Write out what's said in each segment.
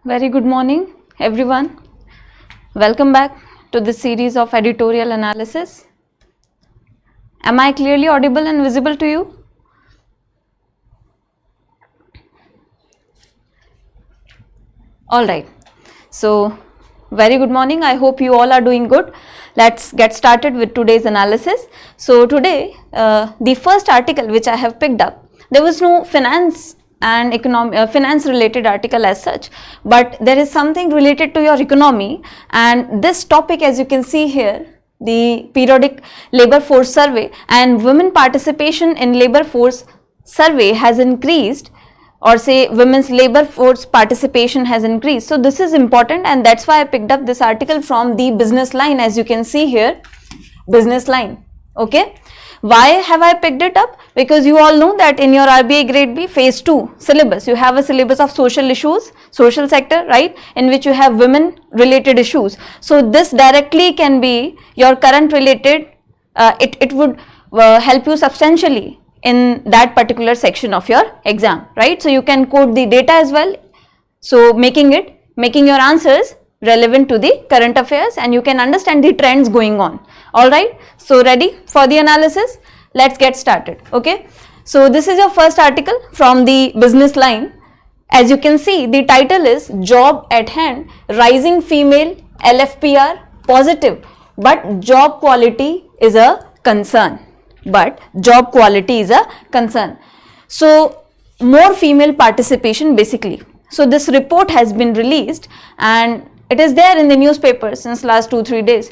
Very good morning, everyone. Welcome back to this series of editorial analysis. Am I clearly audible and visible to you? All right. So, very good morning. I hope you all are doing good. Let's get started with today's analysis. So, today, the first article which I have picked up, there was no finance and finance related article as such, but there is something related to your economy, and this topic, as you can see here, the periodic labor force survey and women participation in labor force survey has increased, or say women's labor force participation has increased. So this is important, and that's why I picked up this article from the business line, as you can see here, business line. Okay. Why have I picked it up? Because you all know that in your RBI Grade B phase 2 syllabus, you have a syllabus of social issues, social sector, right, in which you have women related issues. So this directly can be your current related, it would help you substantially in that particular section of your exam, right. So you can quote the data as well, so making your answers relevant to the current affairs, and you can understand the trends going on. All right, so ready for the analysis? Let's get started. Okay, so this is your first article from the business line. As you can see, the title is Job at Hand, Rising Female LFPR Positive, but job quality is a concern. So more female participation basically. So this report has been released, and it is there in the newspaper since last 2-3 days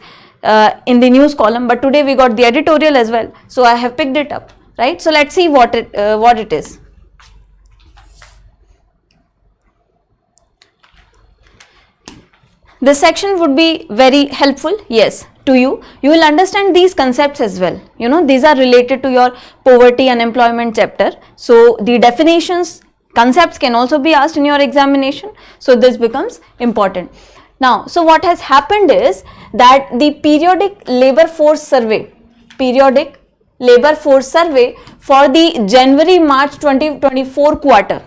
in the news column, but today we got the editorial as well, so I have picked it up, right. So let's see what it is. This section would be very helpful, yes, to you. You will understand these concepts as well. You know, these are related to your poverty unemployment chapter. So the definitions, concepts can also be asked in your examination. So this becomes important. Now, so what has happened is that the periodic labor force survey for the January-March 2024 quarter,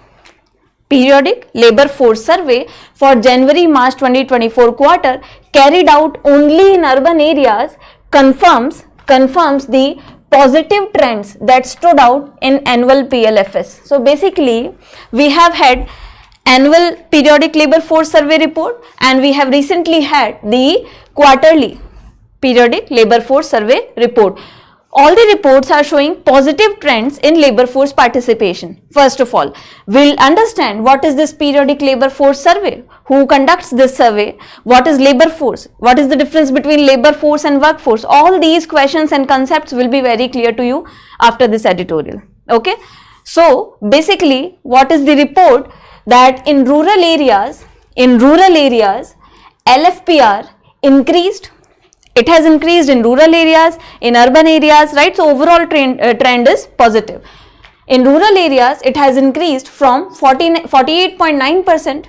periodic labor force survey for January-March 2024 quarter carried out only in urban areas confirms the positive trends that stood out in annual PLFS. So basically, we have had annual periodic labor force survey report, and we have recently had the quarterly periodic labor force survey report. All the reports are showing positive trends in labor force participation. First of all, we'll understand what is this periodic labor force survey, who conducts this survey, what is labor force, what is the difference between labor force and workforce. All these questions and concepts will be very clear to you after this editorial. Okay, so basically what is the report? That in rural areas, LFPR increased. It has increased in rural areas, in urban areas, right? So overall trend is positive. In rural areas, it has increased from 48.9%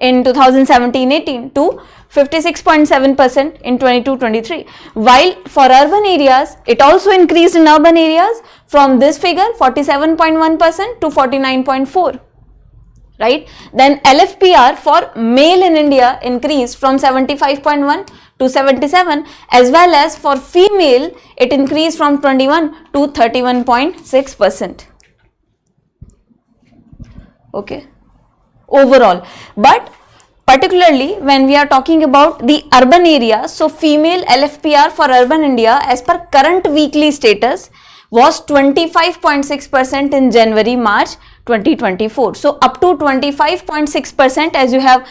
in 2017-18 to 56.7% in 22-23. While for urban areas, it also increased in urban areas from this figure 47.1% to 49.4%. Right? Then LFPR for male in India increased from 75.1 to 77, as well as for female it increased from 21 to 31.6%. Okay, overall. But particularly when we are talking about the urban areas, so female LFPR for urban India as per current weekly status was 25.6% in January-March 2024. So up to 25.6%, as you have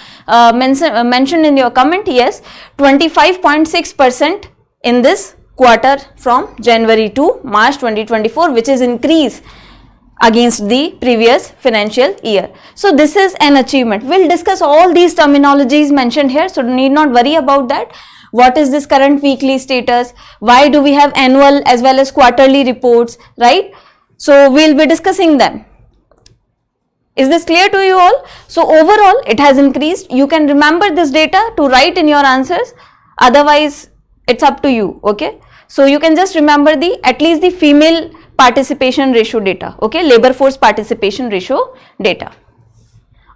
mentioned in your comment, yes, 25.6% in this quarter from January to March 2024, which is increase against the previous financial year. So this is an achievement. We'll discuss all these terminologies mentioned here, so need not worry about that. What is this current weekly status? Why do we have annual as well as quarterly reports, right? So we'll be discussing them. Is this clear to you all? So overall it has increased. You can remember this data to write in your answers, otherwise it's up to you. Okay, so you can just remember the at least the female participation ratio data, okay, labor force participation ratio data.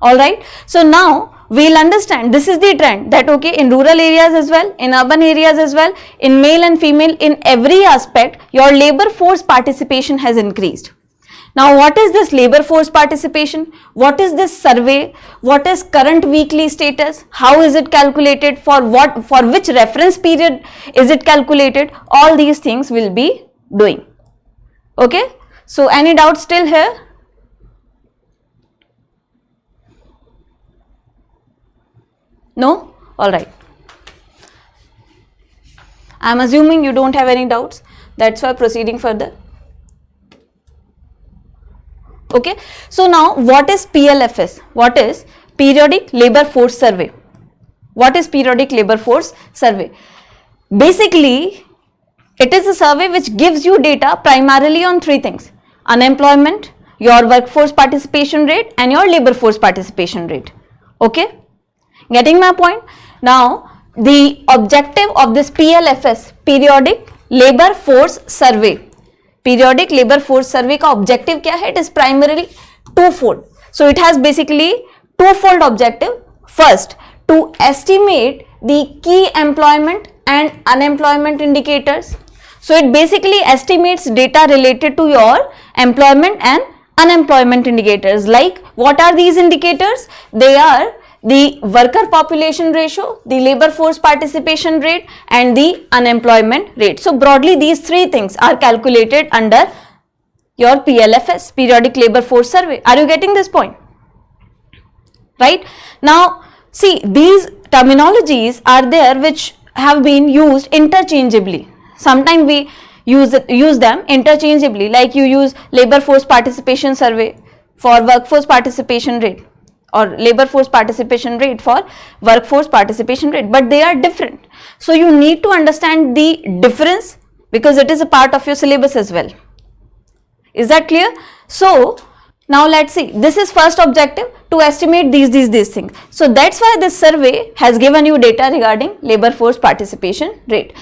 All right, so now we'll understand this is the trend that okay, in rural areas as well, in urban areas as well, in male and female, in every aspect, your labor force participation has increased. Now, what is this labor force participation? What is this survey? What is current weekly status? How is it calculated? For what? For which reference period is it calculated? All these things will be doing. Okay. So, any doubts still here? No? Alright. I am assuming you don't have any doubts. That's why proceeding further. Okay. So, now what is PLFS? What is Periodic Labor Force Survey? What is Periodic Labor Force Survey? Basically, it is a survey which gives you data primarily on three things: unemployment, your workforce participation rate and your labor force participation rate. Okay. Getting my point? Now, the objective of this PLFS, Periodic Labor Force Survey, Periodic Labor Force Survey का objective क्या है? It is primarily twofold. So, it has basically twofold objective. First, to estimate the key employment and unemployment indicators. So, it basically estimates data related to your employment and unemployment indicators. Like, what are these indicators? They are the worker population ratio, the labor force participation rate and the unemployment rate. So, broadly these three things are calculated under your PLFS, Periodic Labor Force Survey. Are you getting this point? Right? Now, see, these terminologies are there which have been used interchangeably. Sometimes we use them interchangeably, like you use labor force participation survey for workforce participation rate, or labor force participation rate for workforce participation rate, but they are different. So, you need to understand the difference because it is a part of your syllabus as well. Is that clear? So, now let us see, this is first objective, to estimate these things. So, that is why this survey has given you data regarding labor force participation rate.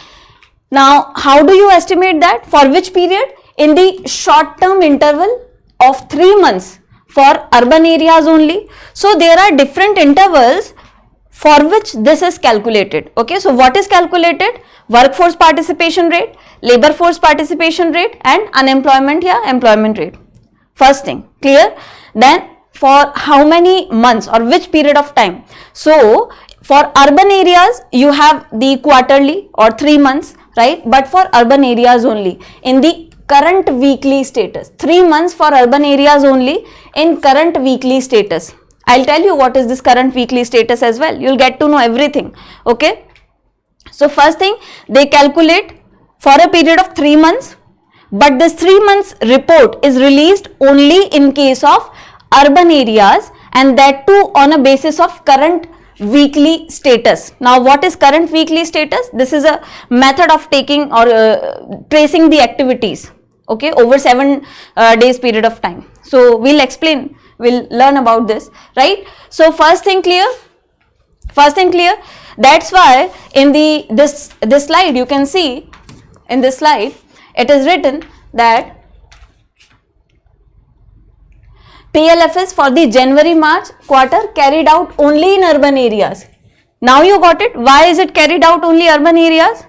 Now, how do you estimate that? For which period? In the short term interval of 3 months. For urban areas only. So, there are different intervals for which this is calculated. Okay. So, what is calculated? Workforce participation rate, labor force participation rate and unemployment employment rate. First thing, clear? Then for how many months or which period of time? So, for urban areas you have the quarterly or 3 months, right? But for urban areas only in the current weekly status, 3 months for urban areas only in current weekly status. I'll tell you what is this current weekly status as well. You'll get to know everything. Okay. So, first thing, they calculate for a period of 3 months, but this 3 months report is released only in case of urban areas, and that too on a basis of current weekly status. Now, what is current weekly status? This is a method of taking or tracing the activities, okay, over 7 days period of time. So, we'll explain, we'll learn about this, right? So, first thing clear? First thing clear? That's why in this slide you can see, in this slide it is written that PLFS for the January-March quarter carried out only in urban areas. Now you got it. Why is it carried out only urban areas?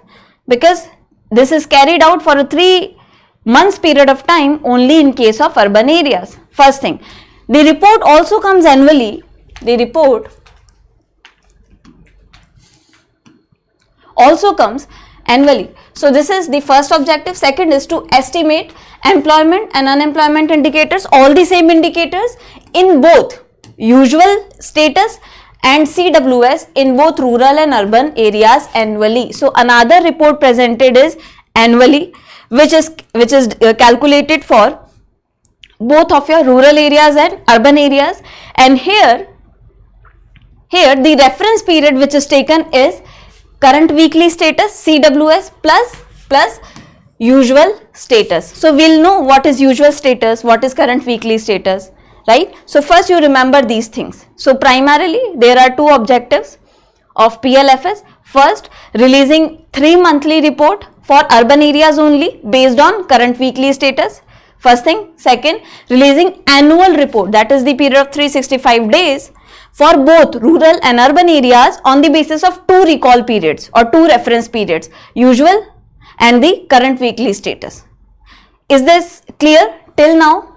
Because this is carried out for a 3 months period of time only in case of urban areas. First thing. The report also comes annually. The report also comes annually. So, this is the first objective. Second is to estimate employment and unemployment indicators, all the same indicators in both usual status and CWS in both rural and urban areas annually. So, another report presented is annually, which is calculated for both of your rural areas and urban areas, and here the reference period which is taken is current weekly status CWS plus usual status. So, we will know what is usual status, what is current weekly status, right. So, first you remember these things. So, primarily there are two objectives of PLFS. First, releasing 3 monthly report for urban areas only based on current weekly status. First thing. Second, releasing annual report, that is the period of 365 days for both rural and urban areas on the basis of two recall periods or two reference periods, usual and the current weekly status. Is this clear till now?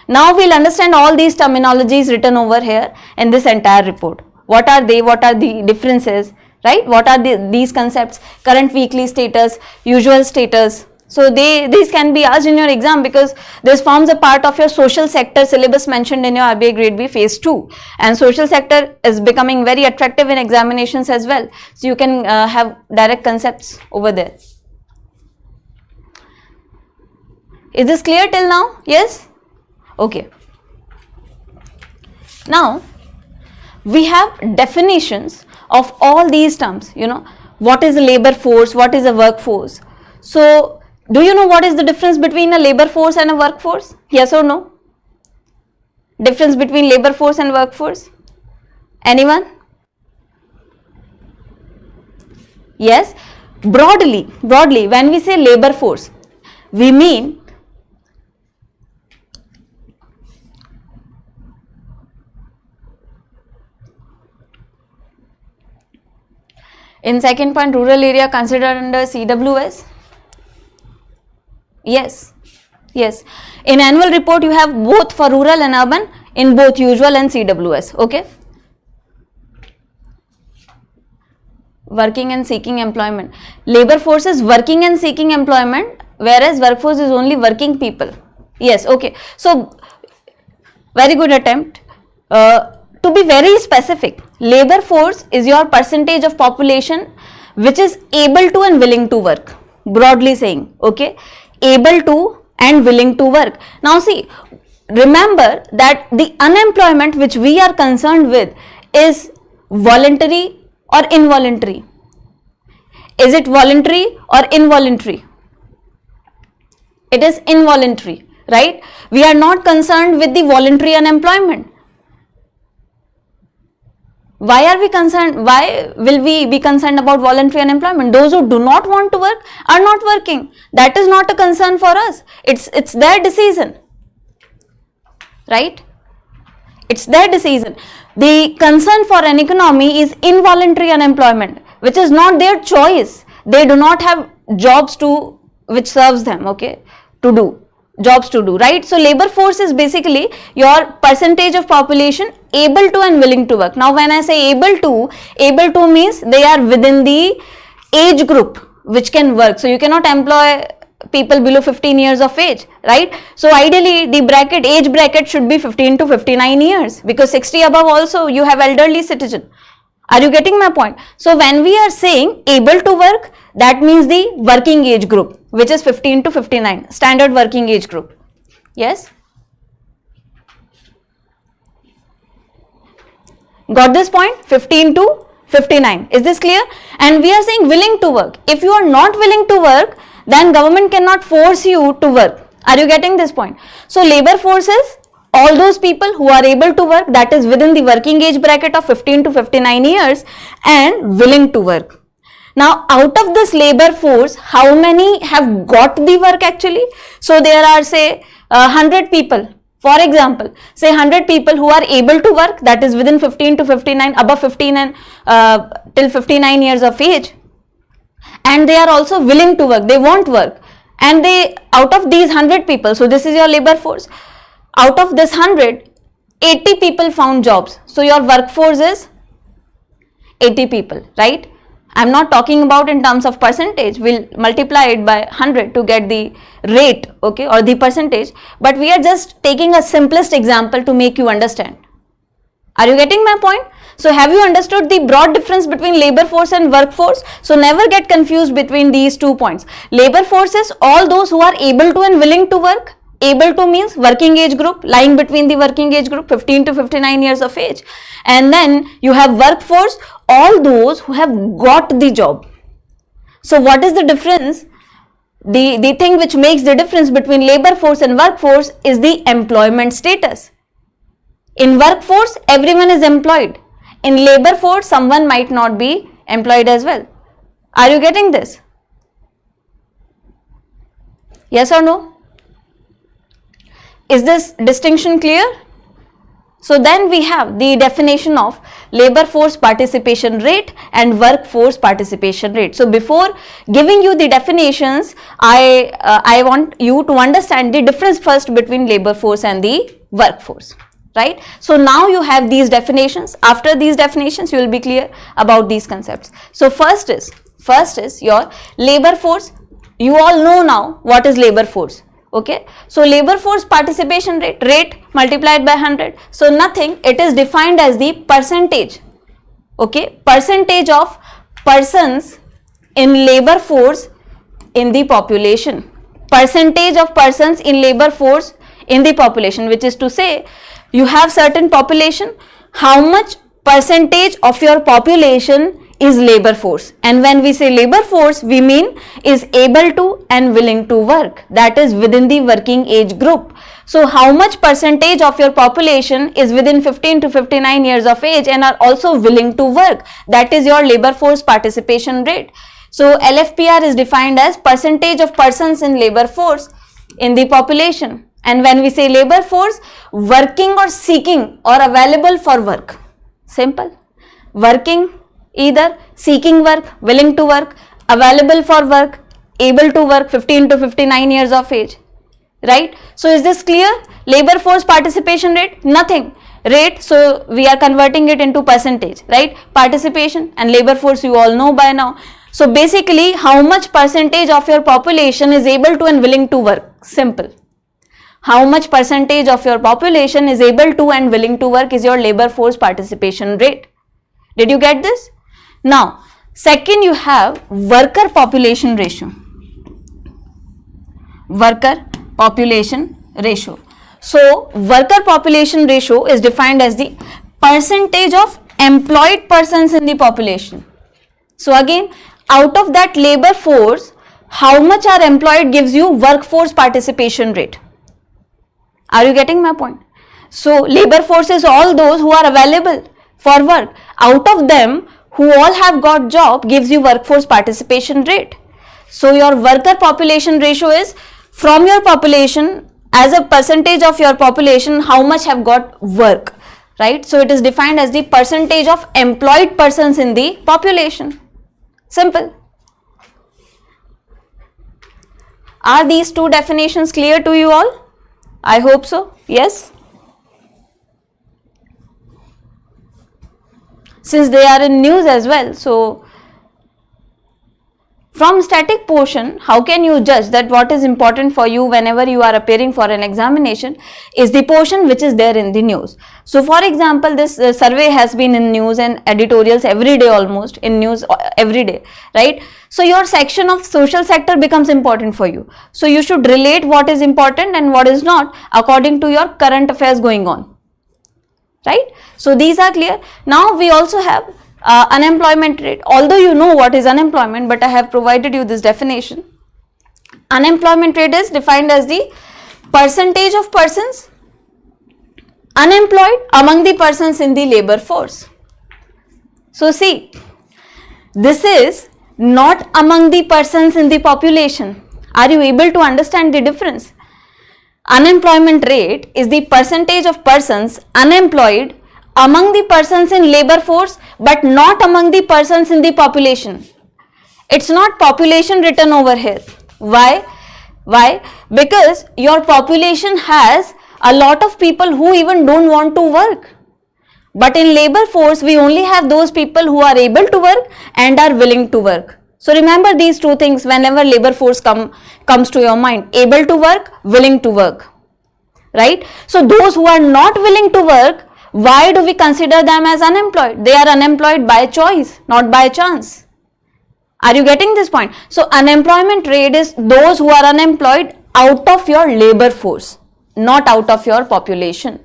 Now we'll understand all these terminologies written over here in this entire report. What are they? What are the differences? Right? What are these concepts? Current weekly status, usual status. So these can be asked in your exam because this forms a part of your social sector syllabus mentioned in your RBI Grade B phase 2, and social sector is becoming very attractive in examinations as well. So you can have direct concepts over there. Is this clear till now? Yes? Okay. Now we have definitions of all these terms. You know, what is a labor force, what is a workforce. So do you know what is the difference between a labor force and a workforce? Yes or no? Difference between labor force and workforce? Anyone? Yes? Broadly, when we say labor force, we mean in second point, rural area considered under CWS. Yes. In annual report, you have both for rural and urban in both usual and CWS. Okay. Working and seeking employment. Labor force is working and seeking employment, whereas workforce is only working people. Yes. Okay. So, very good attempt. To be very specific, labor force is your percentage of population which is able to and willing to work, broadly saying, okay, able to and willing to work. Now see, remember that the unemployment which we are concerned with is voluntary or involuntary. Is it voluntary or involuntary? It is involuntary, right? We are not concerned with the voluntary unemployment. Why are we concerned? Why will we be concerned about voluntary unemployment? Those who do not want to work are not working. That is not a concern for us. It's their decision, right? It's their decision. The concern for an economy is involuntary unemployment, which is not their choice. They do not have jobs to which serves them, okay, to do. Jobs to do, right? So labor force is basically your percentage of population able to and willing to work. Now when I say able to means they are within the age group which can work. So you cannot employ people below 15 years of age, right? So ideally the age bracket should be 15 to 59 years, because 60 above also you have elderly citizen. Are you getting my point? So when we are saying able to work, that means the working age group, which is 15 to 59, standard working age group. Yes? Got this point? 15 to 59. Is this clear? And we are saying willing to work. If you are not willing to work, then government cannot force you to work. Are you getting this point? So labor force is all those people who are able to work, that is within the working age bracket of 15 to 59 years and willing to work. Now out of this labor force, how many have got the work actually? So there are say 100 people. For example, say 100 people who are able to work, that is within 15 to 59, above 15 and till 59 years of age, and they are also willing to work, they want work, and they, out of these 100 people, so this is your labor force, out of this 100, 80 people found jobs. So your workforce is 80 people, right? I'm not talking about in terms of percentage, we'll multiply it by 100 to get the rate, okay, or the percentage, but we are just taking a simplest example to make you understand. Are you getting my point? So have you understood the broad difference between labor force and workforce? So never get confused between these 2 points. Labor force is all those who are able to and willing to work. Able to means working age group, lying between the working age group 15 to 59 years of age, and then you have workforce, all those who have got the job. So what is the difference? The thing which makes the difference between labor force and workforce is the employment status. In workforce, everyone is employed. In labor force, someone might not be employed as well. Are you getting this? Yes or no? Is this distinction clear? So then we have the definition of labor force participation rate and workforce participation rate. So before giving you the definitions, I want you to understand the difference first between labor force and the workforce, right? So now you have these definitions. After these definitions, you will be clear about these concepts. So first is your labor force. You all know now what is labor force. Okay, so labor force participation rate multiplied by 100. So nothing, it is defined as the percentage, okay, percentage of persons in labor force in the population, percentage of persons in labor force in the population, which is to say you have certain population, how much percentage of your population is labor force, and when we say labor force, we mean is able to and willing to work, that is within the working age group. So how much percentage of your population is within 15 to 59 years of age and are also willing to work, that is your labor force participation rate. So LFPR is defined as percentage of persons in labor force in the population, and when we say labor force, working or seeking or available for work, simple, working, either seeking work, willing to work, available for work, able to work, 15 to 59 years of age, right? So is this clear? Labor force participation rate, nothing, rate, so we are converting it into percentage, right? Participation and labor force you all know by now. So basically how much percentage of your population is able to and willing to work, simple. How much percentage of your population is able to and willing to work is your labor force participation rate. Did you get this? Now, second you have worker population ratio. Worker population ratio. So, worker population ratio is defined as the percentage of employed persons in the population. So, again, out of that labor force, how much are employed gives you workforce participation rate. Are you getting my point? So, labor force is all those who are available for work. Out of them, who all have got job gives you workforce participation rate. So your worker population ratio is from your population, as a percentage of your population, how much have got work, right? So it is defined as the percentage of employed persons in the population. Simple. Are these two definitions clear to you all? I hope so. Yes. Since they are in news as well, so from static portion, how can you judge that what is important for you whenever you are appearing for an examination is the portion which is there in the news. So for example, this survey has been in news and editorials every day, almost in news every day, right? So your section of social sector becomes important for you. So you should relate what is important and what is not according to your current affairs going on, right? So these are clear. Now we also have unemployment rate. Although you know what is unemployment, but I have provided you this definition. Unemployment rate is defined as the percentage of persons unemployed among the persons in the labor force. So see, this is not among the persons in the population. Are you able to understand the difference? Unemployment rate is the percentage of persons unemployed among the persons in labor force, but not among the persons in the population. It's not population written over here. Why? Why? Because your population has a lot of people who even don't want to work. But in labor force, we only have those people who are able to work and are willing to work. So remember these two things whenever labor force comes to your mind. Able to work, willing to work. Right? So those who are not willing to work, why do we consider them as unemployed? They are unemployed by choice, not by chance. Are you getting this point? So unemployment rate is those who are unemployed out of your labor force, not out of your population.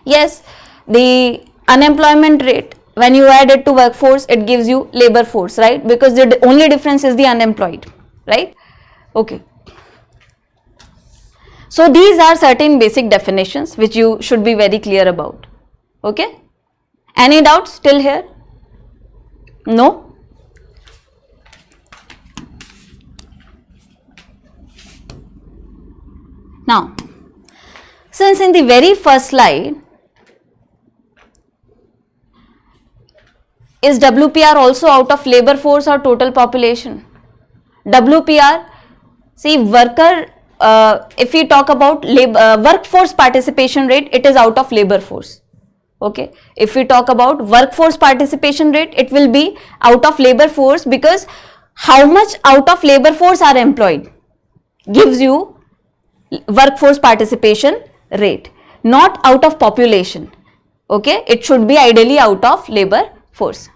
Yes, the unemployment rate, when you add it to workforce, it gives you labor force, right? Because the only difference is the unemployed, right? Okay. So these are certain basic definitions which you should be very clear about. Okay? Any doubts till here? No? Now, since in the very first slide, is WPR also out of labor force or total population? WPR, see worker, if we talk about workforce participation rate, it is out of labor force. Okay, if we talk about workforce participation rate, it will be out of labor force, because how much out of labor force are employed gives you workforce participation rate, not out of population. Okay, it should be ideally out of labor force.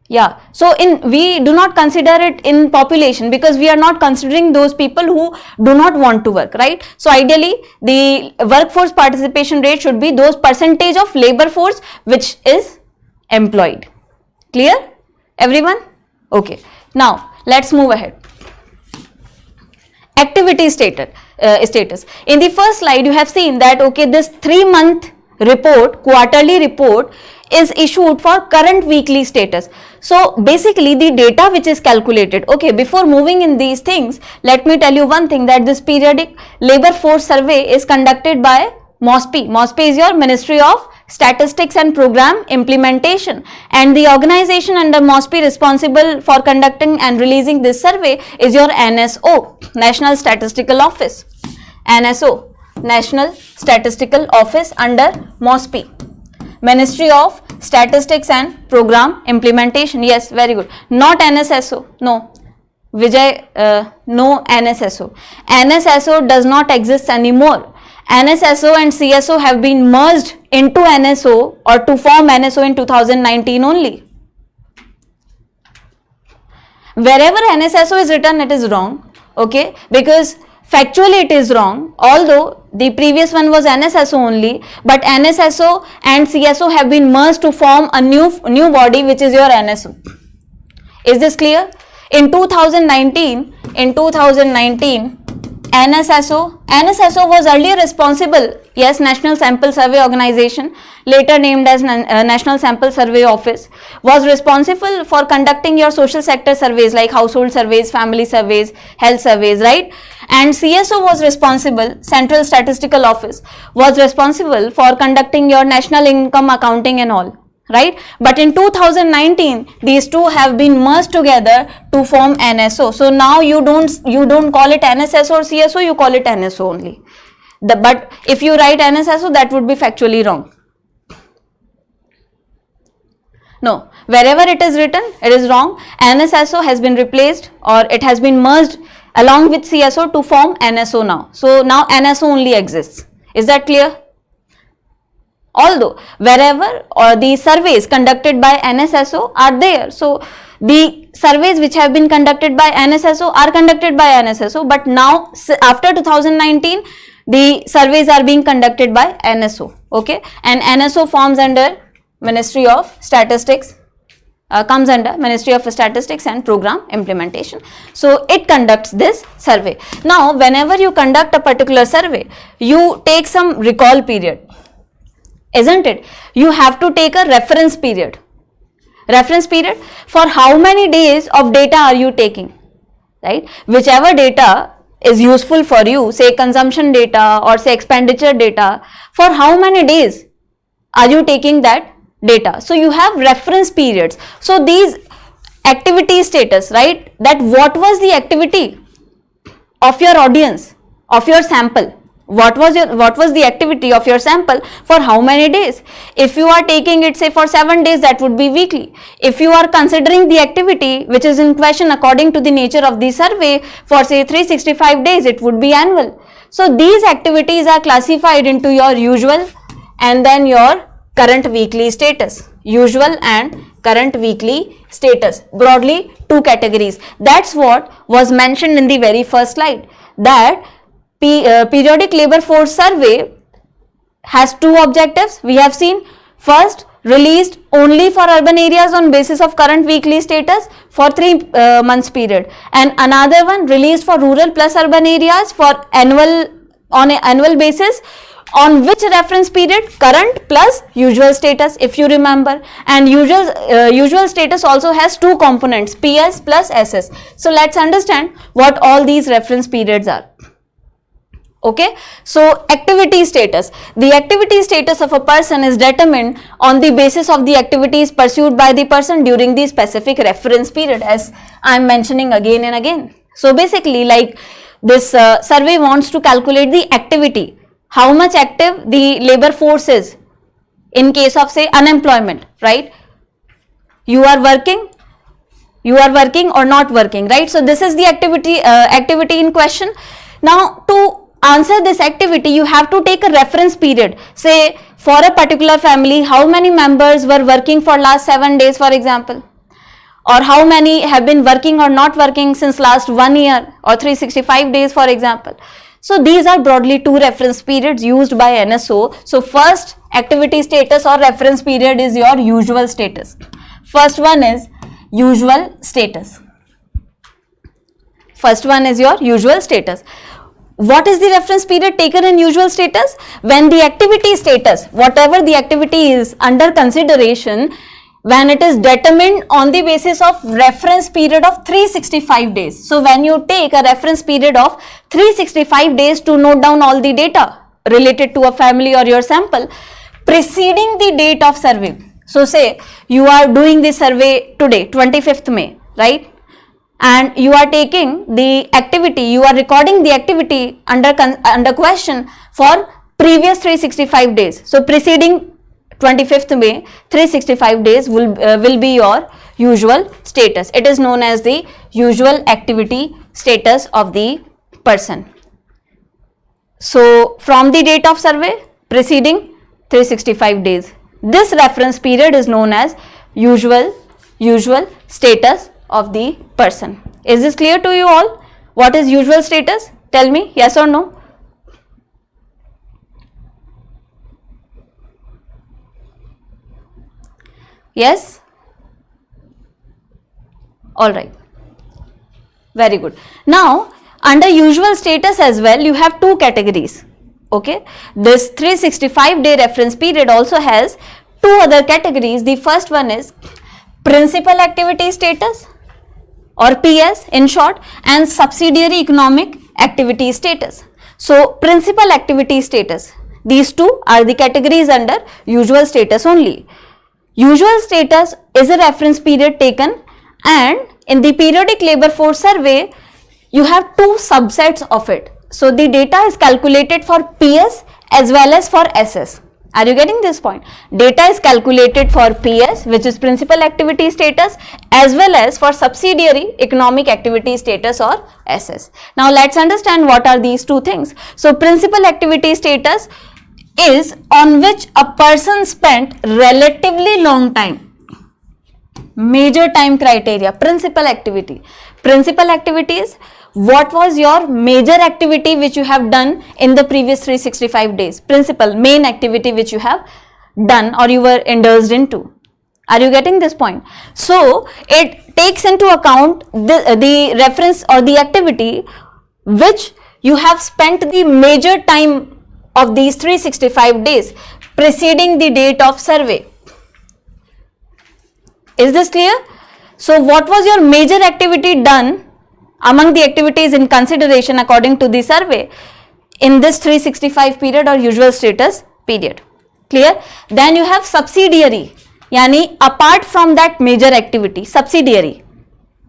Yeah, so we do not consider it in population, because we are not considering those people who do not want to work, right? So ideally the workforce participation rate should be those percentage of labor force which is employed. Clear, everyone? Okay, now let's move ahead. Activity status. In the first slide you have seen that, okay, this 3-month report, quarterly report, is issued for current weekly status. So basically the data which is calculated, okay, before moving in these things, let me tell you one thing, that this periodic labor force survey is conducted by MOSPI. MOSPI is your Ministry of Statistics and Program Implementation, and the organization under MOSPI responsible for conducting and releasing this survey is your NSO, National Statistical Office. NSO, National Statistical Office under MOSPI, Ministry of Statistics and Program Implementation. Yes, very good. Not NSSO. No, Vijay, no NSSO. NSSO does not exist anymore. NSSO and CSO have been merged into NSO, or to form NSO, in 2019 only. Wherever NSSO is written, it is wrong. Okay, because factually it is wrong, although the previous one was NSSO only, but NSSO and CSO have been merged to form a new body, which is your NSO. Is this clear? In 2019, NSSO was earlier responsible, yes, National Sample Survey Organization, later named as National Sample Survey Office, was responsible for conducting your social sector surveys like household surveys, family surveys, health surveys, right? And CSO was responsible, Central Statistical Office, was responsible for conducting your national income accounting and all, right? But in 2019, these two have been merged together to form NSO. So now you don't call it NSSO or CSO, you call it NSO only. But if you write NSSO, that would be factually wrong. No, wherever it is written, it is wrong. NSSO has been replaced, or it has been merged along with CSO to form NSO now. So now NSO only exists. Is that clear? Although wherever or the surveys conducted by NSSO are there, so the surveys which have been conducted by NSSO are conducted by NSSO, but now after 2019 the surveys are being conducted by NSO. Okay, and NSO forms under Ministry of Statistics, comes under Ministry of Statistics and Program Implementation. So it conducts this survey. Now whenever you conduct a particular survey, you take some recall period, isn't it? You have to take a reference period. Reference period, for how many days of data are you taking, right? Whichever data is useful for you, say consumption data or say expenditure data, for how many days are you taking that data? So you have reference periods. So these activity status, right, that what was the activity of your audience, of your sample, what was the activity of your sample for how many days? If you are taking it say for 7 days, that would be weekly. If you are considering the activity which is in question according to the nature of the survey for say 365 days, it would be annual. So these activities are classified into your usual and then your current weekly status. Usual and current weekly status, broadly 2 categories. That's what was mentioned in the very first slide, that periodic labor force survey has 2 objectives. We have seen, first, released only for urban areas on basis of current weekly status for 3 months period, and another one released for rural plus urban areas for on an annual basis On which reference period? Current plus usual status, if you remember. And usual status also has two components, PS plus SS. So let's understand what all these reference periods are. Okay, so activity status. The activity status of a person is determined on the basis of the activities pursued by the person during the specific reference period, as I am mentioning again and again. So basically, like this survey wants to calculate the activity, how much active the labor force is in case of, say, unemployment, right? You are working or not working, right? So this is the activity in question. Now, to answer this activity, you have to take a reference period. Say, for a particular family, how many members were working for last 7 days, for example, or how many have been working or not working since last 1 year or 365 days, for example. So these are broadly two reference periods used by NSO. So first activity status or reference period is your usual status. First one is usual status. First one is your usual status. What is the reference period taken in usual status? When the activity status, whatever the activity is under consideration, when it is determined on the basis of reference period of 365 days. So when you take a reference period of 365 days to note down all the data related to a family or your sample preceding the date of survey. So say you are doing this survey today, 25th May, right? And you are taking the activity, you are recording the activity under question for previous 365 days. So preceding 25th May, 365 days will be your usual status. It is known as the usual activity status of the person. So from the date of survey preceding 365 days, this reference period is known as usual status of the person. Is this clear to you all? What is usual status? Tell me, yes or no? Yes? Alright. Very good. Now, under usual status as well, you have two categories. Okay. This 365-day reference period also has two other categories. The first one is principal activity status, or PS in short, and subsidiary economic activity status. So principal activity status, these two are the categories under usual status only. Usual status is a reference period taken, and in the periodic labor force survey you have two subsets of it. So the data is calculated for PS as well as for SS. Are you getting this point? Data is calculated for PS, which is principal activity status, as well as for subsidiary economic activity status, or SS. Now let's understand what are these two things. So principal activity status is on which a person spent relatively long time. Major time criteria, principal activity. Principal activity is what was your major activity which you have done in the previous 365 days. Principal, main activity which you have done or you were indulged into. Are you getting this point? So it takes into account the reference or the activity which you have spent the major time of these 365 days preceding the date of survey. Is this clear? So what was your major activity done among the activities in consideration according to the survey in this 365 period or usual status period? Clear? Then you have subsidiary, yani apart from that major activity, subsidiary.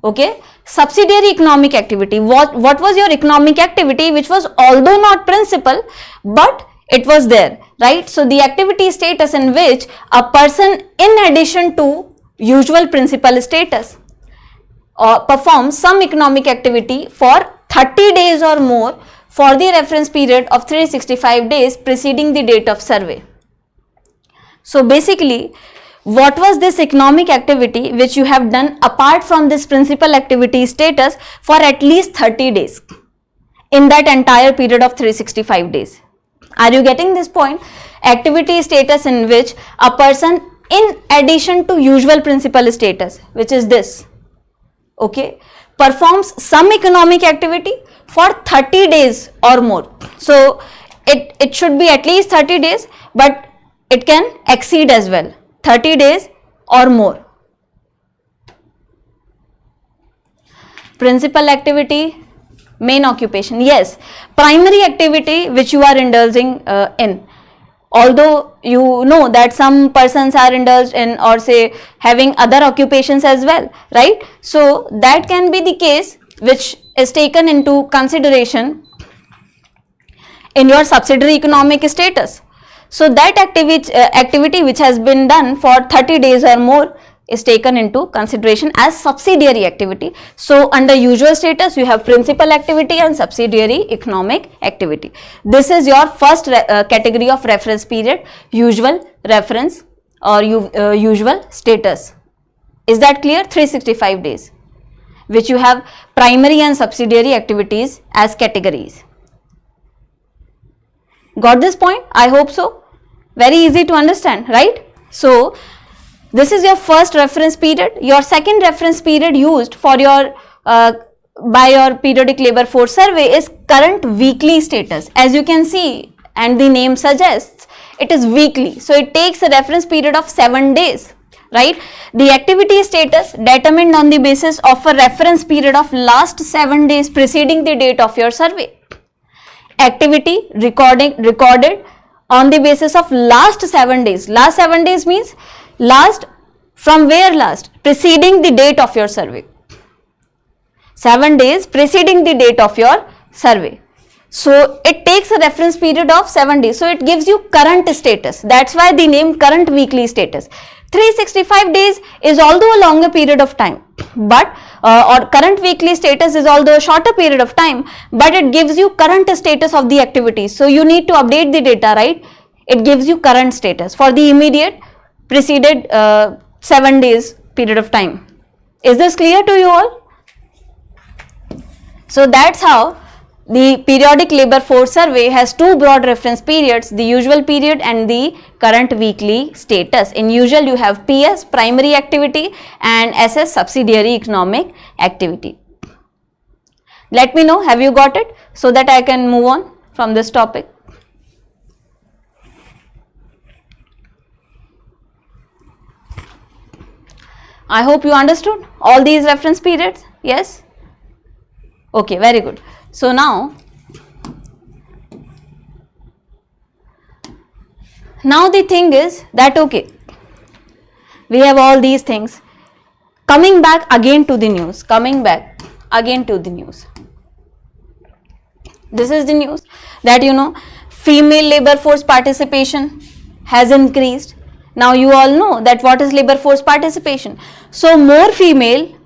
Okay, subsidiary economic activity. What was your economic activity which was although not principal but it was there, right? So the activity status in which a person in addition to usual principal status or performs some economic activity for 30 days or more for the reference period of 365 days preceding the date of survey. So basically, what was this economic activity which you have done apart from this principal activity status for at least 30 days in that entire period of 365 days? Are you getting this point? Activity status in which a person in addition to usual principal status, which is this, okay, performs some economic activity for 30 days or more. So it should be at least 30 days, but it can exceed as well, 30 days or more. Principal activity, main occupation, yes, primary activity which you are indulging in. Although you know that some persons are indulged in or say having other occupations as well, right? So that can be the case which is taken into consideration in your subsidiary economic status. So that activity which has been done for 30 days or more is taken into consideration as subsidiary activity. So under usual status you have principal activity and subsidiary economic activity. This is your first category of reference period, usual reference or usual status. Is that clear? 365 days, which you have primary and subsidiary activities as categories. Got this point? I hope so. Very easy to understand, right? So this is your first reference period. Your second reference period used for your by your periodic labor force survey is current weekly status. As you can see and the name suggests, it is weekly. So it takes a reference period of 7 days, right? The activity status determined on the basis of a reference period of last 7 days preceding the date of your survey. Activity recorded on the basis of last 7 days. Last 7 days means last, from where last? Preceding the date of your survey. 7 days preceding the date of your survey. So it takes a reference period of 7 days. So it gives you current status. That's why the name current weekly status. 365 days is although a longer period of time, but or current weekly status is although a shorter period of time, but it gives you current status of the activity. So you need to update the data, right? It gives you current status for the immediate preceded 7 days period of time. Is this clear to you all? So that's how the periodic labor force survey has two broad reference periods, the usual period and the current weekly status. In usual you have PS, primary activity, and SS, subsidiary economic activity. Let me know, have you got it, so that I can move on from this topic. I hope you understood all these reference periods. Yes? Okay, very good. So now the thing is that, okay, we have all these things. Coming back again to the news. This is the news that, you know, female labor force participation has increased. Now you all know that what is labor force participation. So more female.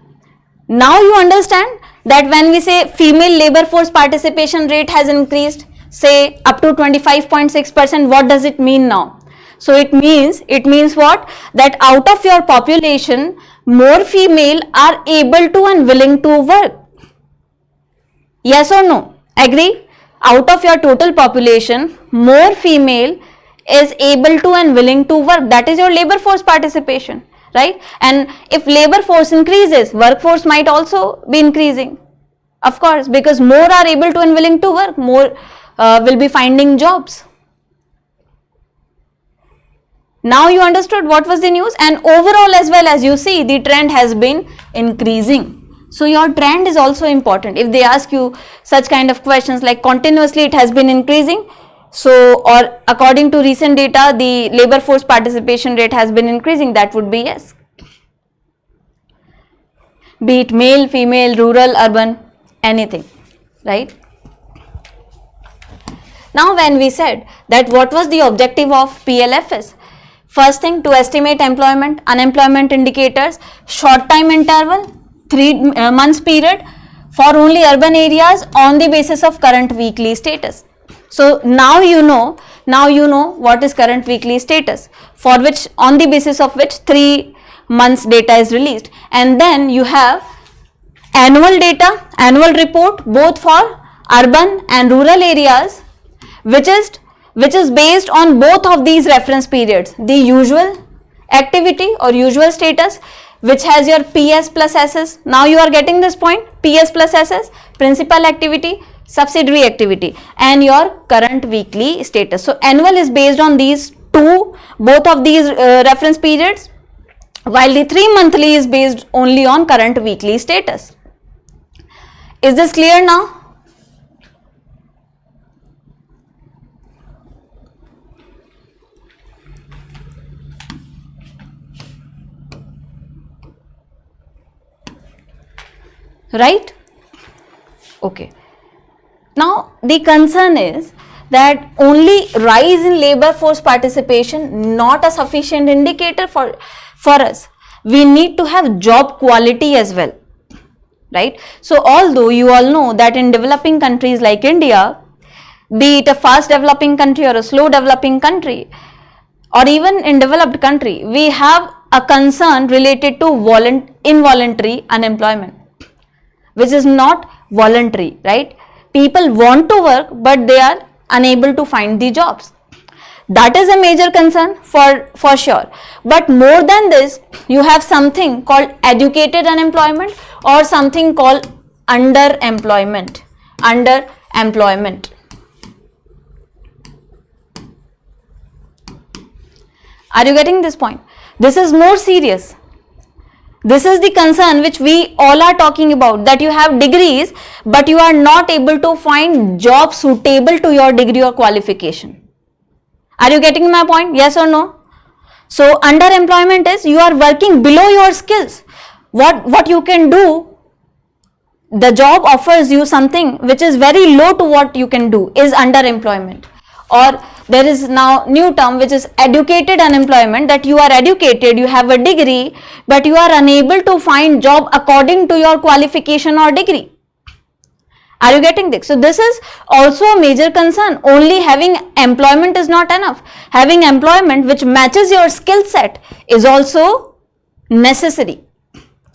Now you understand that when we say female labor force participation rate has increased, say up to 25.6%, what does it mean now? So it means what? That out of your population, more female are able to and willing to work. Yes or no? Agree? Out of your total population, more female is able to and willing to work. That is your labor force participation, right? And if labor force increases, workforce might also be increasing, of course, because more are able to and willing to work, more will be finding jobs. Now you understood what was the news, and overall as well, as you see, the trend has been increasing. So your trend is also important. If they ask you such kind of questions like continuously it has been increasing, so or according to recent data the labor force participation rate has been increasing, that would be yes. Be it male, female, rural, urban, anything, right? Now when we said that what was the objective of PLFS? First thing, to estimate employment, unemployment indicators, short time interval, 3 months period for only urban areas on the basis of current weekly status. So now you know what is current weekly status, for which on the basis of which 3 months data is released, and then you have annual data, annual report both for urban and rural areas, which is based on both of these reference periods, the usual activity or usual status, which has your PS plus SS. Now you are getting this point, PS plus SS, principal activity, subsidiary activity, and your current weekly status. So annual is based on these both of these reference periods, while the 3 monthly is based only on current weekly status. Is this clear now? Right? Okay. Now the concern is that only rise in labor force participation not a sufficient indicator for us. We need to have job quality as well, right? So although you all know that in developing countries like India, be it a fast developing country or a slow developing country, or even in developed country, we have a concern related to involuntary unemployment, which is not voluntary, right? People want to work, but they are unable to find the jobs. That is a major concern for sure. But more than this, you have something called educated unemployment or something called underemployment. Underemployment. Are you getting this point? This is more serious. This is the concern which we all are talking about, that you have degrees but you are not able to find jobs suitable to your degree or qualification. Are you getting my point? Yes or no? So underemployment is you are working below your skills. What you can do, the job offers you something which is very low to what you can do, is underemployment. Or there is now new term which is educated unemployment, that you are educated, you have a degree, but you are unable to find job according to your qualification or degree. Are you getting this? So this is also a major concern. Only having employment is not enough. Having employment which matches your skill set is also necessary.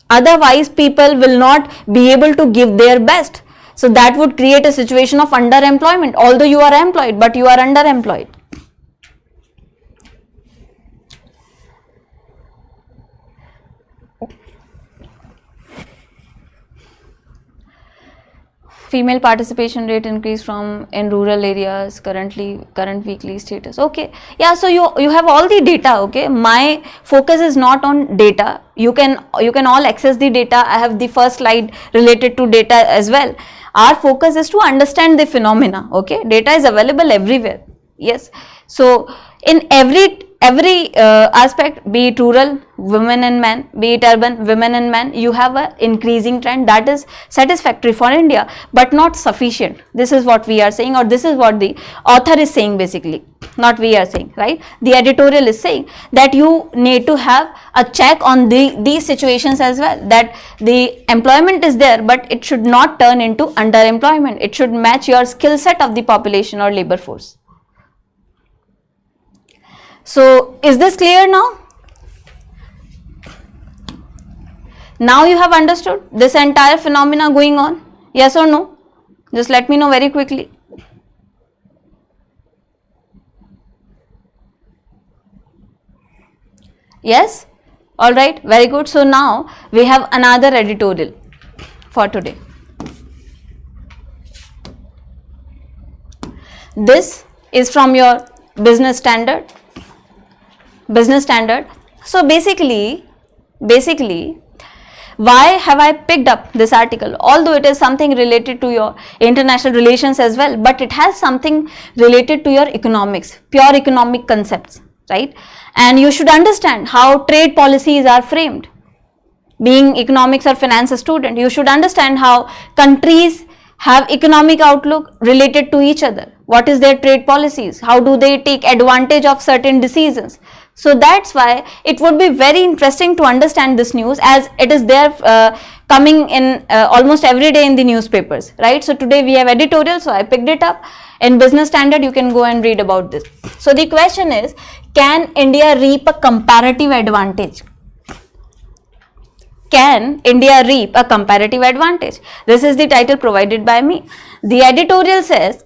Otherwise, people will not be able to give their best. So that would create a situation of underemployment, although you are employed, but you are underemployed. Female participation rate increase from in rural areas, current weekly status. Okay, yeah, so you have all the data. Okay, my focus is not on data. You can all access the data. I have the first slide related to data as well. Our focus is to understand the phenomena. Okay, data is available everywhere. Yes, so in every aspect, be it rural, women and men, be it urban, women and men, you have an increasing trend. That is satisfactory for India, but not sufficient. This is what we are saying, or this is what the author is saying basically, not we are saying, right? The editorial is saying that you need to have a check on these situations as well, that the employment is there, but it should not turn into underemployment. It should match your skill set of the population or labor force. So is this clear now? Now you have understood this entire phenomena going on? Yes or no? Just let me know very quickly. Yes? Alright, very good. So now we have another editorial for today. This is from your business standard. So basically, why have I picked up this article? Although it is something related to your international relations as well, but it has something related to your economics, pure economic concepts, right? And you should understand how trade policies are framed. Being economics or finance student, you should understand how countries have economic outlook related to each other. What is their trade policies? How do they take advantage of certain decisions? So that's why it would be very interesting to understand this news, as it is there coming in almost every day in the newspapers, right? So today we have editorial, so I picked it up. In business standard, you can go and read about this. So the question is, can India reap a comparative advantage? Can India reap a comparative advantage? This is the title provided by me. The editorial says,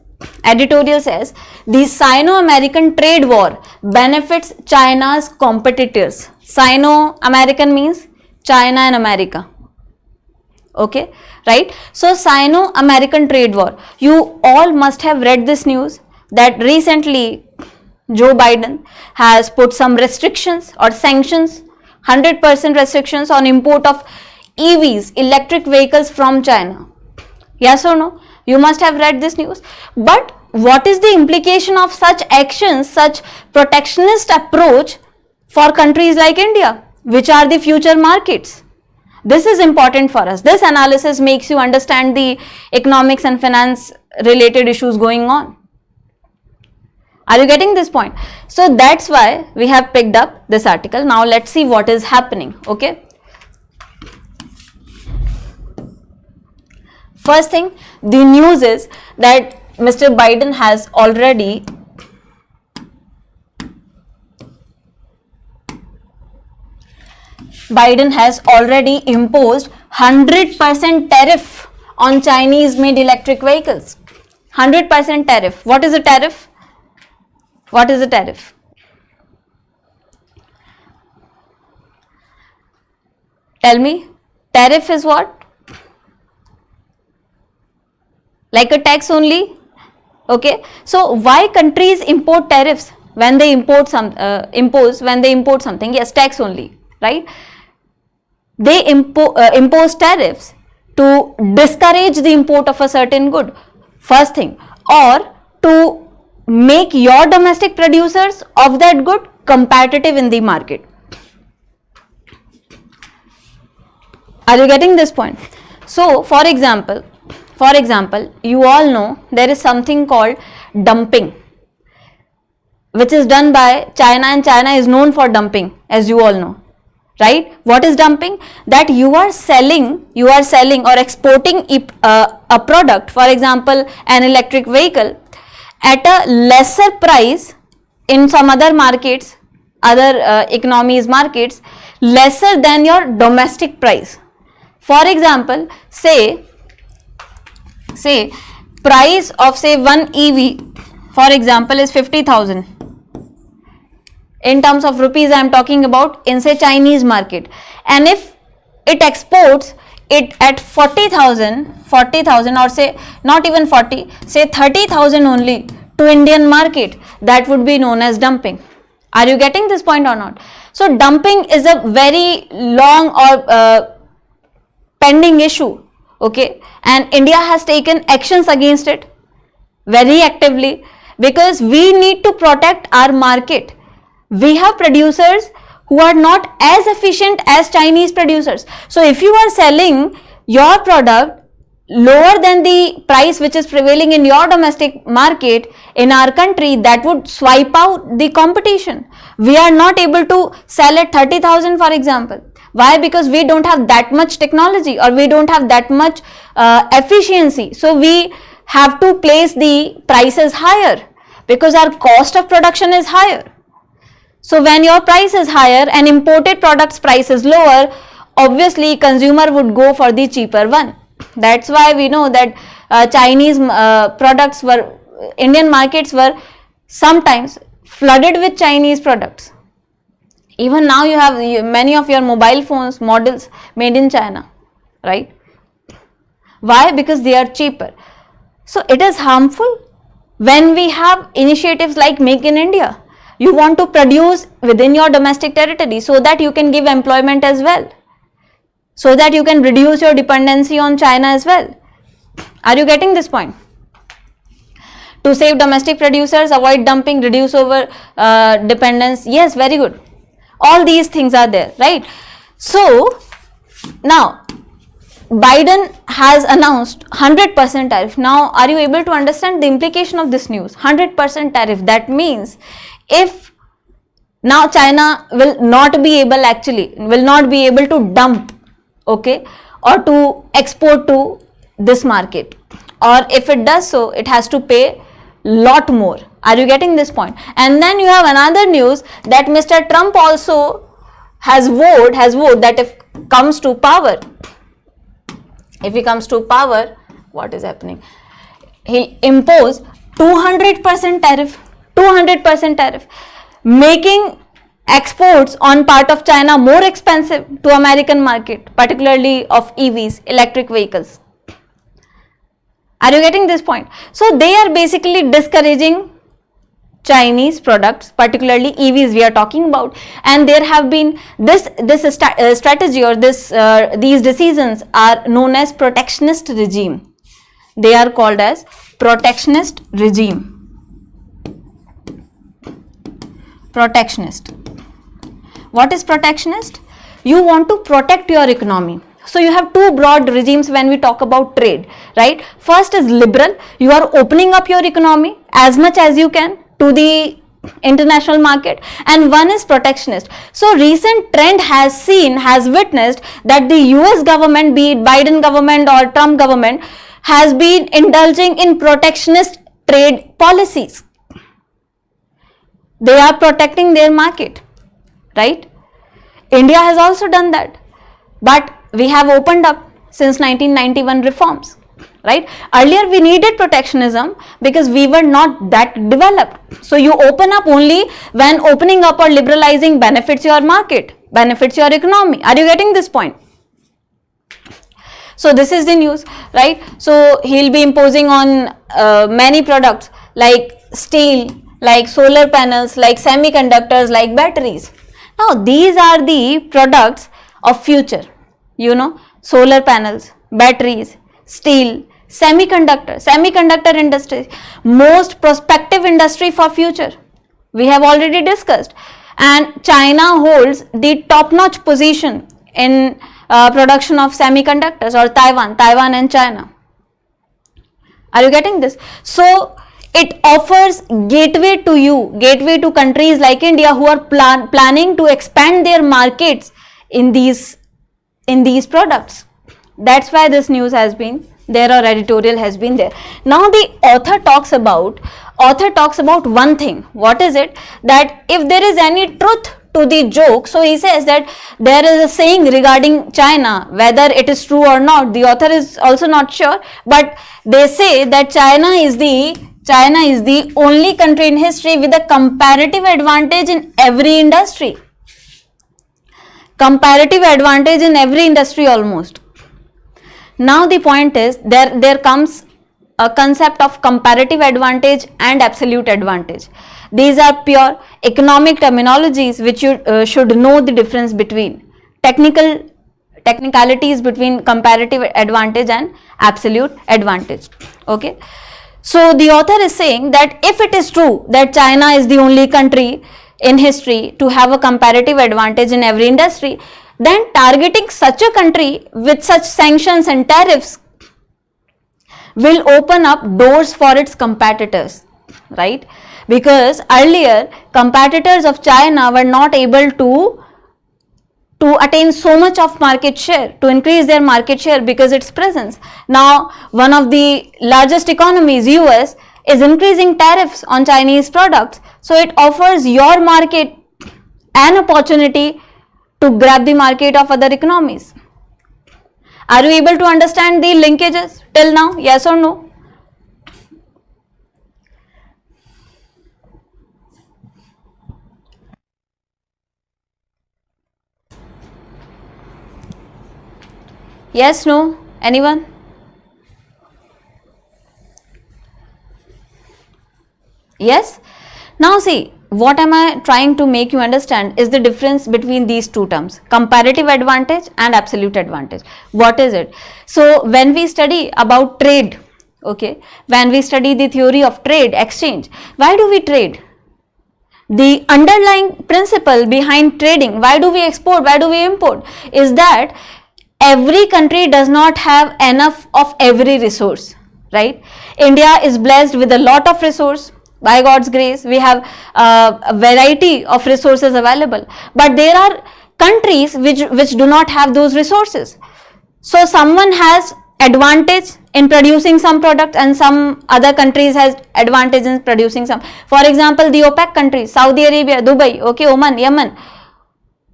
the Sino-American trade war benefits China's competitors. Sino-American means China and America. Okay, right? So Sino-American trade war. You all must have read this news that recently Joe Biden has put some restrictions or sanctions, 100% restrictions on import of EVs, electric vehicles from China. Yes or no? You must have read this news. But what is the implication of such actions, such protectionist approach for countries like India, which are the future markets? This is important for us. This analysis makes you understand the economics and finance related issues going on. Are you getting this point? So that's why we have picked up this article. Now let's see what is happening. Okay. First thing, the news is that Mr. Biden has already imposed 100% tariff on Chinese made electric vehicles. 100% tariff. What is a tariff? What is a tariff? Tell me. Tariff is what? Like a tax only? Okay. So why countries import tariffs when they import something? Yes, tax only, right? They impose tariffs to discourage the import of a certain good, first thing, or to make your domestic producers of that good competitive in the market. Are you getting this point? So for example, you all know there is something called dumping, which is done by China, and China is known for dumping, as you all know. Right? What is dumping? That you are selling or exporting a product, for example, an electric vehicle, at a lesser price in some other markets, other economies markets, lesser than your domestic price. For example, say price of say one EV, for example, is 50,000. In terms of rupees, I am talking about in say Chinese market, and if it exports it at 40,000 or say not even 40, say 30,000 only to Indian market, that would be known as dumping. Are you getting this point or not? So dumping is a very long or pending issue, okay, and India has taken actions against it very actively because we need to protect our market. We have producers who are not as efficient as Chinese producers. So if you are selling your product lower than the price which is prevailing in your domestic market in our country, that would swipe out the competition. We are not able to sell at 30,000, for example. Why? Because we don't have that much technology, or we don't have that much efficiency. So we have to place the prices higher because our cost of production is higher. So when your price is higher and imported products price is lower, obviously consumer would go for the cheaper one. That's why we know that Chinese products were, Indian markets were sometimes flooded with Chinese products. Even now you have many of your mobile phones models made in China, right? Why? Because they are cheaper. So it is harmful when we have initiatives like Make in India. You want to produce within your domestic territory so that you can give employment as well, so that you can reduce your dependency on China as well. Are you getting this point? To save domestic producers, avoid dumping, reduce over dependence. Yes, very good. All these things are there, right? So now Biden has announced 100% tariff. Now are you able to understand the implication of this news? 100% tariff. That means if now China will not be able to dump, okay, or to export to this market, or if it does so, it has to pay lot more. Are you getting this point? And then you have another news that Mr. Trump also has vowed that if he comes to power, what is happening? He'll impose 200% tariff, making exports on part of China more expensive to American market, particularly of EVs, electric vehicles. Are you getting this point? So they are basically discouraging Chinese products, particularly EVs we are talking about, and there have been this strategy or these decisions are known as protectionist regime. They are called as protectionist regime. Protectionist. What is protectionist? You want to protect your economy. So you have two broad regimes when we talk about trade, right? First is liberal. You are opening up your economy as much as you can to the international market, and one is protectionist. So recent trend has witnessed that the US government, be it Biden government or Trump government, has been indulging in protectionist trade policies. They are protecting their market, right? India has also done that, but we have opened up since 1991 reforms, right? Earlier we needed protectionism because we were not that developed. So you open up only when opening up or liberalizing benefits your market, benefits your economy. Are you getting this point? So this is the news, right? So he'll be imposing on many products like steel, like solar panels, like semiconductors, like batteries. Now these are the products of future, you know, solar panels, batteries, steel, semiconductor industry, most prospective industry for future. We have already discussed, and China holds the top-notch position in production of semiconductors, or Taiwan and China. Are you getting this? So it offers gateway to countries like India who are planning to expand their markets in these products. That's why this news has been there, or editorial has been there. Now the author talks about one thing. What is it? That if there is any truth to the joke, so he says that there is a saying regarding China, whether it is true or not, the author is also not sure, but they say that China is the only country in history with a comparative advantage in every industry. Comparative advantage in every industry almost. Now the point is, there comes a concept of comparative advantage and absolute advantage. These are pure economic terminologies which you should know the difference between. Technicalities between comparative advantage and absolute advantage. Okay. So the author is saying that if it is true that China is the only country in history to have a comparative advantage in every industry, then targeting such a country with such sanctions and tariffs will open up doors for its competitors, right? Because earlier competitors of China were not able to attain so much of market share, to increase their market share because its presence. Now one of the largest economies, US, is increasing tariffs on Chinese products. So it offers your market an opportunity to grab the market of other economies. Are you able to understand the linkages till now? Yes or no? Yes, no? Anyone? Yes? Now see, what am I trying to make you understand is the difference between these two terms, comparative advantage and absolute advantage. What is it? So when we study about trade, okay, when we study the theory of trade, exchange, why do we trade? The underlying principle behind trading, why do we export, why do we import, is that every country does not have enough of every resource, right? India is blessed with a lot of resource. By God's grace, we have a variety of resources available, but there are countries which do not have those resources. So someone has advantage in producing some product and some other countries has advantage in producing some. For example, the OPEC countries, Saudi Arabia, Dubai, okay, Oman, Yemen,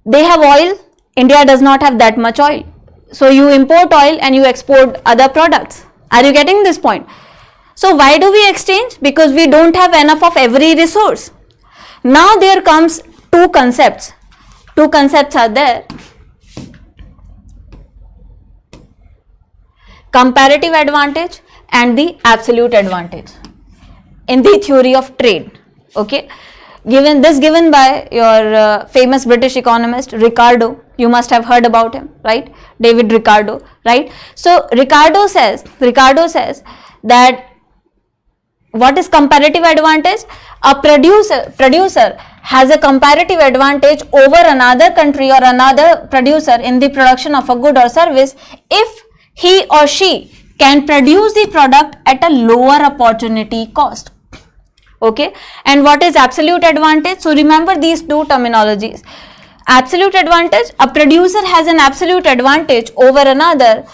they have oil. India does not have that much oil. So you import oil and you export other products. Are you getting this point? So why do we exchange? Because we don't have enough of every resource. Now there comes two concepts are there: comparative advantage and the absolute advantage in the theory of trade. Okay, given by your famous British economist Ricardo. You must have heard about him, right? David Ricardo, right? So Ricardo says that what is comparative advantage? A producer has a comparative advantage over another country or another producer in the production of a good or service if he or she can produce the product at a lower opportunity cost. Okay, and what is absolute advantage? So remember these two terminologies. Absolute advantage: a producer has an absolute advantage over another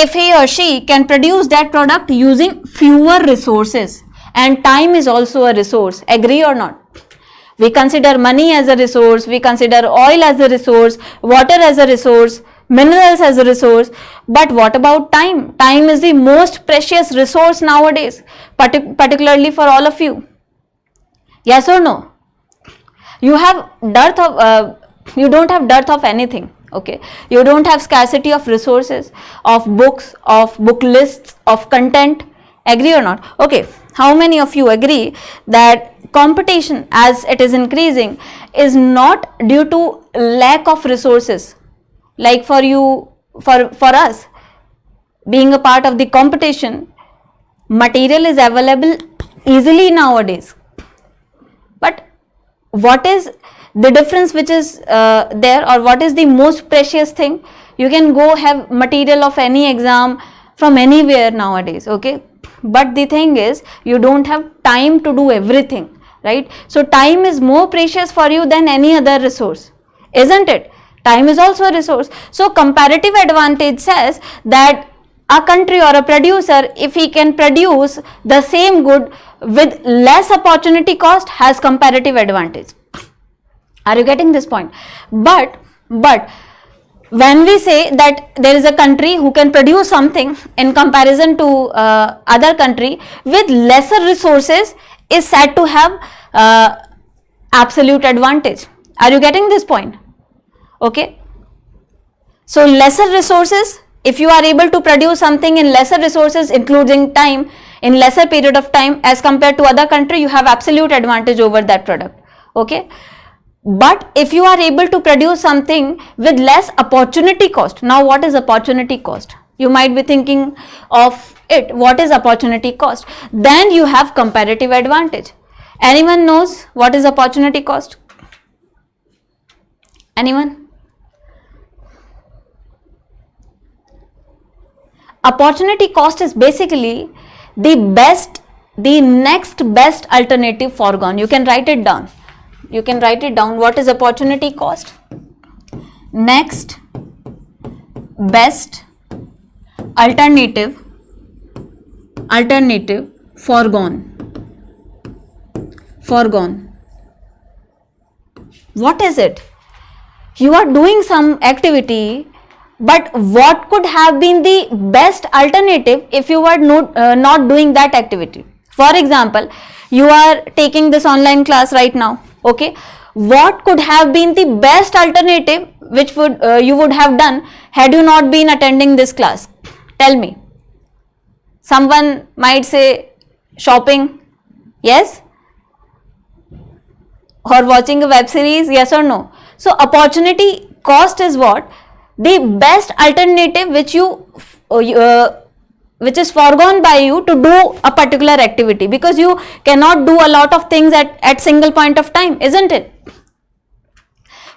if he or she can produce that product using fewer resources, and time is also a resource. Agree or not? We consider money as a resource, we consider oil as a resource, water as a resource, minerals as a resource, but what about time? Time is the most precious resource nowadays, particularly for all of you. Yes or no? You have dearth of you don't have dearth of anything. Okay, you don't have scarcity of resources, of books, of book lists, of content. Agree or not? Okay, how many of you agree that competition as it is increasing is not due to lack of resources? Like for us being a part of the competition, material is available easily nowadays, but what is the difference which is there, or what is the most precious thing? You can go have material of any exam from anywhere nowadays. Okay, but the thing is you don't have time to do everything, right? So time is more precious for you than any other resource, isn't it? Time is also a resource. So comparative advantage says that a country or a producer, if he can produce the same good with less opportunity cost, has comparative advantage. Are you getting this point? But when we say that there is a country who can produce something in comparison to other country with lesser resources, is said to have absolute advantage. Are you getting this point? Okay. So lesser resources, if you are able to produce something in lesser resources, including time, in lesser period of time as compared to other country, you have absolute advantage over that product. Okay. But if you are able to produce something with less opportunity cost, now what is opportunity cost? You might be thinking of it, what is opportunity cost? Then you have comparative advantage. Anyone knows what is opportunity cost? Anyone? Opportunity cost is basically the next best alternative foregone. You can write it down. What is opportunity cost? Next best alternative foregone. What is it? You are doing some activity, but what could have been the best alternative if you were not doing that activity? For example, you are taking this online class right now. Okay, what could have been the best alternative which you would have done had you not been attending this class? Tell me. Someone might say shopping, yes, or watching a web series, yes or no. So opportunity cost is what? The best alternative which is foregone by you to do a particular activity, because you cannot do a lot of things at single point of time, isn't it?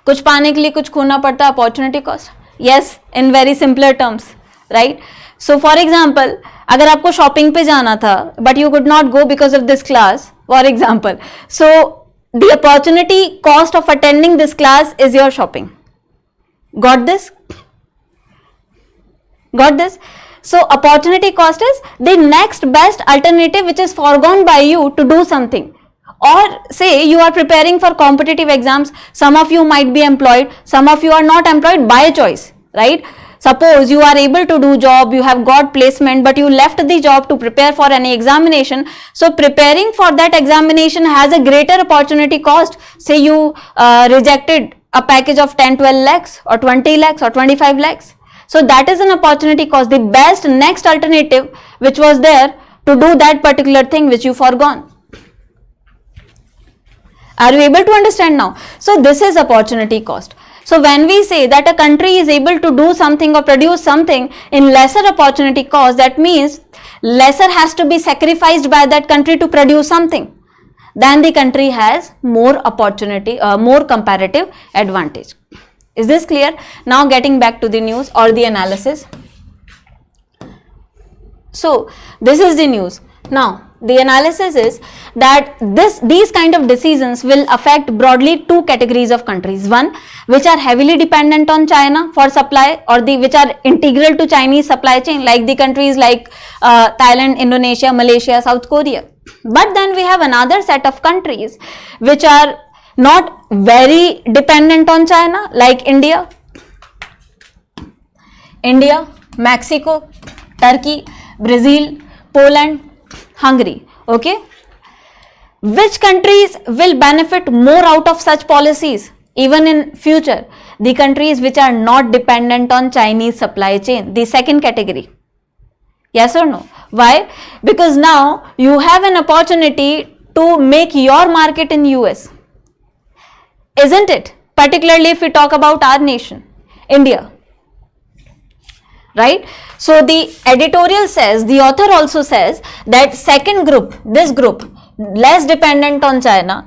कुछ पाने के लिए कुछ खोना पड़ता, opportunity cost. Yes, in very simpler terms, right? So for example, अगर आपको shopping पे जाना था, but you could not go because of this class, for example. So the opportunity cost of attending this class is your shopping. Got this? So opportunity cost is the next best alternative which is foregone by you to do something. Or say you are preparing for competitive exams, some of you might be employed, some of you are not employed by choice, right? Suppose you are able to do job, you have got placement, but you left the job to prepare for any examination. So preparing for that examination has a greater opportunity cost. Say you rejected a package of 10-12 lakhs or 20 lakhs or 25 lakhs. So that is an opportunity cost. The best next alternative which was there to do that particular thing which you forgone. Are you able to understand now? So this is opportunity cost. So when we say that a country is able to do something or produce something in lesser opportunity cost, that means lesser has to be sacrificed by that country to produce something. Then the country has more opportunity, more comparative advantage. Is this clear? Now getting back to the news or the analysis. So this is the news. Now the analysis is that these kind of decisions will affect broadly two categories of countries. One, which are heavily dependent on China for supply, or which are integral to Chinese supply chain, like the countries like Thailand, Indonesia, Malaysia, South Korea. But then we have another set of countries which are not very dependent on China, like India, Mexico, Turkey, Brazil, Poland, Hungary. Okay, which countries will benefit more out of such policies even in future? The countries which are not dependent on Chinese supply chain, the second category. Yes or no? Why? Because now you have an opportunity to make your market in US, isn't it? Particularly if we talk about our nation, India. Right? So the editorial says, the author also says that second group, this group, less dependent on China,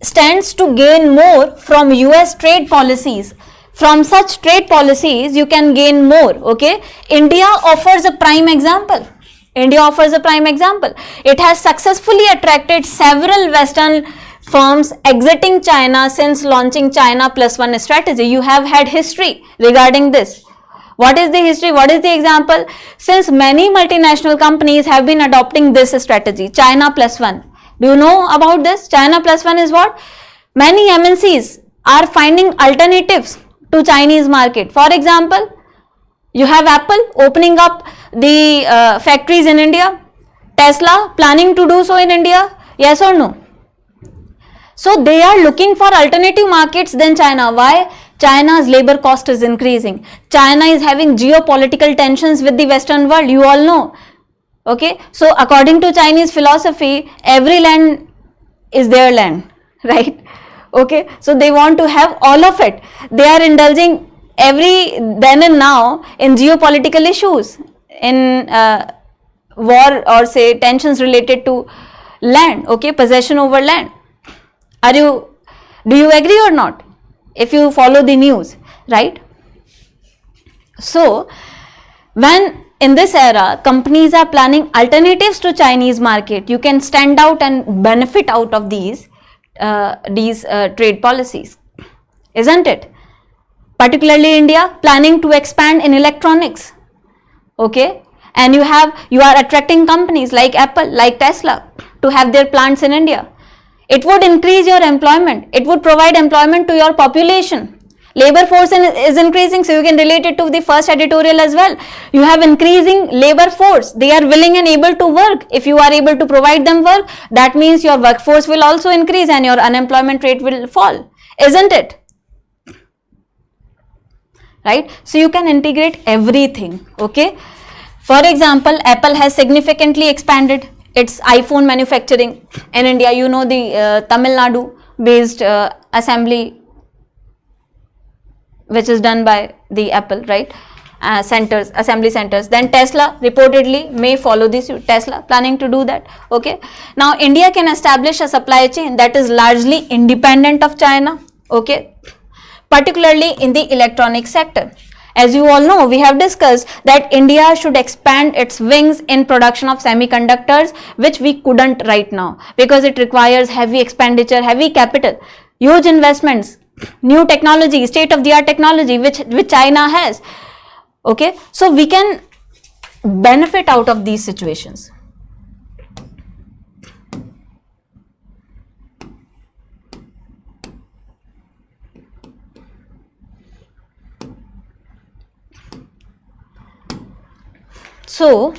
stands to gain more from US trade policies. From such trade policies, you can gain more. Okay? India offers a prime example. It has successfully attracted several Western firms exiting China since launching China +1 strategy. You have had history regarding this. What is the history? What is the example? Since many multinational companies have been adopting this strategy, China +1. Do you know about this? China +1 is what? Many MNCs are finding alternatives to Chinese market. For example, you have Apple opening up the factories in India, Tesla planning to do so in India, yes or no? So they are looking for alternative markets than China. Why? China's labor cost is increasing. China is having geopolitical tensions with the Western world, you all know. Okay, so according to Chinese philosophy, every land is their land, right? Okay, so they want to have all of it. They are indulging every then and now in geopolitical issues, in war or say tensions related to land, okay, possession over land. Do you agree or not? If you follow the news, right? So when in this era companies are planning alternatives to Chinese market, you can stand out and benefit out of these trade policies, isn't it? Particularly India planning to expand in electronics, okay, and you are attracting companies like Apple, like Tesla to have their plants in India. It would increase your employment. It would provide employment to your population. Labor force is increasing, so you can relate it to the first editorial as well. You have increasing labor force. They are willing and able to work. If you are able to provide them work, that means your workforce will also increase and your unemployment rate will fall, isn't it? Right? So you can integrate everything, okay? For example, Apple has significantly expanded its iPhone manufacturing in India. You know the Tamil Nadu based assembly which is done by the Apple, right? Assembly centers. Then Tesla reportedly may follow this. Tesla planning to do that, okay? Now India can establish a supply chain that is largely independent of China, okay? Particularly in the electronic sector. As you all know, we have discussed that India should expand its wings in production of semiconductors, which we couldn't right now because it requires heavy expenditure, heavy capital, huge investments, new technology, state-of-the-art technology which China has. Okay, so we can benefit out of these situations. So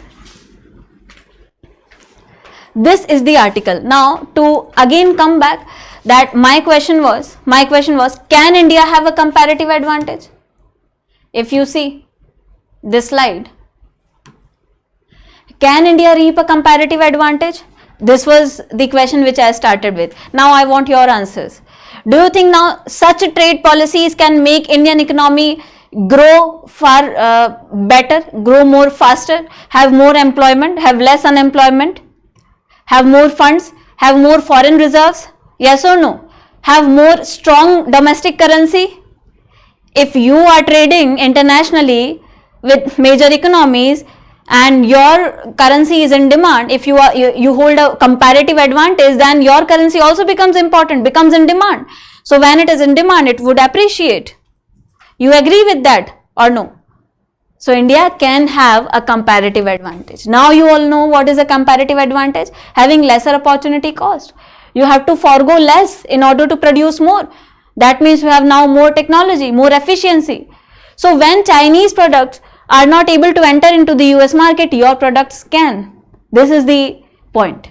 this is the article. Now to again come back, that my question was, can India have a comparative advantage? If you see this slide, can India reap a comparative advantage? This was the question which I started with. Now I want your answers. Do you think now such trade policies can make Indian economy grow far better, grow more faster, have more employment, have less unemployment, have more funds, have more foreign reserves? Yes or no? Have more strong domestic currency? If you are trading internationally with major economies and your currency is in demand, if you hold a comparative advantage, then your currency also becomes important, becomes in demand. So when it is in demand, it would appreciate. You agree with that or no? So India can have a comparative advantage. Now you all know what is a comparative advantage. Having lesser opportunity cost. You have to forego less in order to produce more. That means you have now more technology, more efficiency. So when Chinese products are not able to enter into the US market, your products can. This is the point.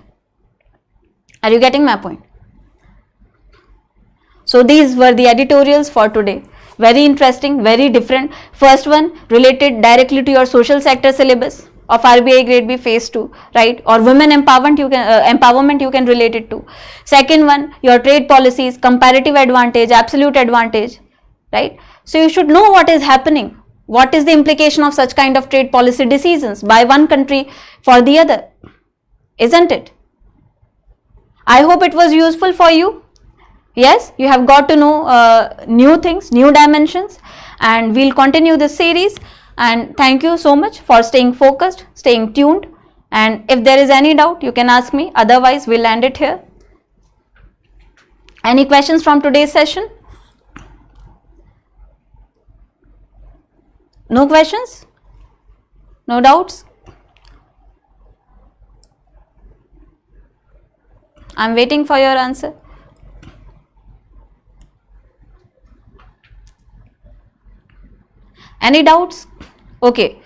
Are you getting my point? So these were the editorials for today. Very interesting, very different. First one related directly to your social sector syllabus of RBI Grade B phase 2, right? Or women empowerment you can relate it to. Second one, your trade policies, comparative advantage, absolute advantage, right? So you should know what is happening. What is the implication of such kind of trade policy decisions by one country for the other? Isn't it? I hope it was useful for you. Yes, you have got to know new things, new dimensions, and we'll continue this series. And thank you so much for staying focused, staying tuned. And if there is any doubt, you can ask me. Otherwise, we'll end it here. Any questions from today's session? No questions? No doubts? I'm waiting for your answer. Any doubts? Okay.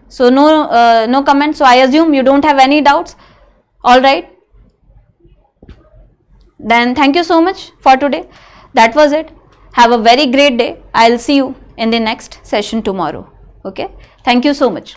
So no comments. So I assume you don't have any doubts. All right. Then thank you so much for today. That was it. Have a very great day. I'll see you in the next session tomorrow. Okay. Thank you so much.